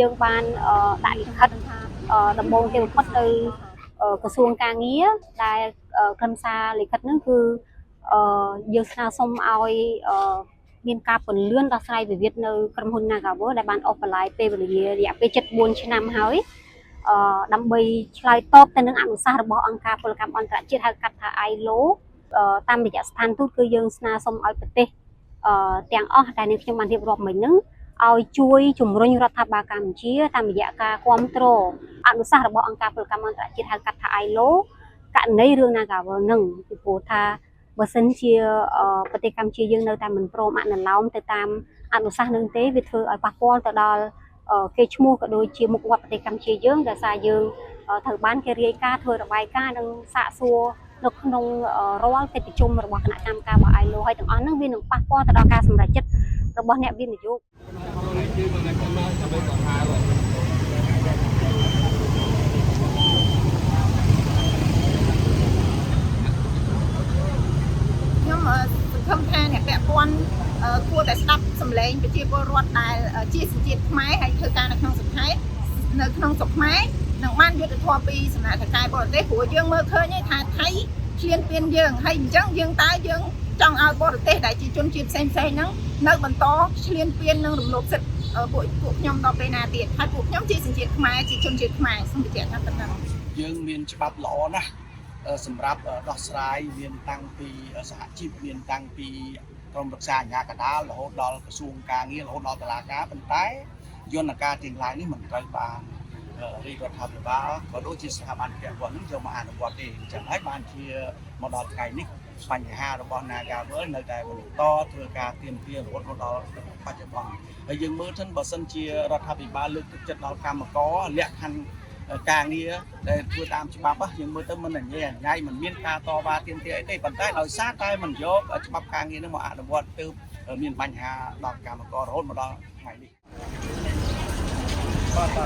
dương ban đại thật đồng bộ tiêu phát từ cơ xuông ca nghĩa đại cân xa lịch khất nước cứ dương sao xong ai miền ca phần lươn ta sai về Việt nơi cầm hôn na cả bữa đại ban offline pe về địa pe chất buôn trên năm hói đâm bay slide top tên nước ăn xa bỏ ăn ca phần cam ăn cả chiết hai cắt hai lố tam bị stan tu cứ dương na xong ai bete tiếng đại nước trong màn hiệp rộp mình nứng ai chui chủng roi nhựa tháp ba cam chia tam bị ca control ăn xa bỏ ăn ca phần cam ăn cả chiết hai cắt hai lố cạn nấy rương na cả vợ nừng thì phù tha bờ sân chia bờ tây cam chia dương nơi tam mình pro mạng nền lao tới tam ăn xa nương tế việt thư ở bắc quan tới đó cây mua cả đôi chia một quạt bờ tây cam chia dương để xa dương thử bán cây ria ca thôi là bài ca đang xạ xua được nông rau cây bị chung rồi bỏ cái cam ca bỏ ai lô hay từng ăn nước viên được bắc quan tới đó ca sầm đại chất rồi bỏ nẹp viên được chú không tha nè bẹ con cuaแต่ stop សំឡេងប្រជាពលរដ្ឋដែលជាសញ្ជាតិខ្មែរហើយធ្វើការនៅក្នុងស្រុកខ្មែរនឹងបានយុទ្ធធម៌ពីសំណាក់ថៃកាយបរទេសព្រោះយើងមើលឃើញថាថៃឈ្លានពានយើងហើយអញ្ចឹងយើងតើយើងចង់ឲ្យបរទេសដែលជាជនជាតិផ្សេងហ្នឹងនៅបន្តឈ្លានពាននិងរំលោភសិទ្ធិពួកខ្ញុំដល់ពេលណាទៀតហើយពួកខ្ញុំជាសញ្ជាតិខ្មែរជាជនជាតិខ្មែរសូមបញ្ជាក់ថាប៉ុណ្ណឹងយើងមានច្បាប់ល្អណាស់សម្រាប់ដោះស្រាយមានតាំងពីសហជីពមានតាំងពីក្រុមប្រឹក្សាអាជ្ញាកណ្ដាលរហូតដល់ក្រសួងការងាររហូតដល់តុលាការប៉ុន្តែយន្តការទាំងឡាយនេះមិនត្រូវបានរាជរដ្ឋាភិបាលក៏ដូចជាស្ថាប័នពាក់ព័ន្ធនឹងយកមកអនុវត្តទេអញ្ចឹងហើយបានជាមកដល់ថ្ងៃនេះបញ្ហារបស់ Nagawal នៅតែបន្តធ្វើការទាមទាររហូតដល់បច្ចុប្បន្នហើយយើងមើលថាបើសិនជារដ្ឋាភិបាលលើកទឹកចិត្តដល់កម្មករលក្ខខណ្ឌការងារដែលធ្វើតាមច្បាប់យើងមើលទៅមិនអញ្ញៃមិនមានការតវ៉ាទាមទារអីទេប៉ុន្តែដោយសារតែមិនយកច្បាប់ការងារនឹងមកអនុវត្តទើបមានបញ្ហាដល់កម្មកររហូតមកដល់ថ្ងៃនេះបាទ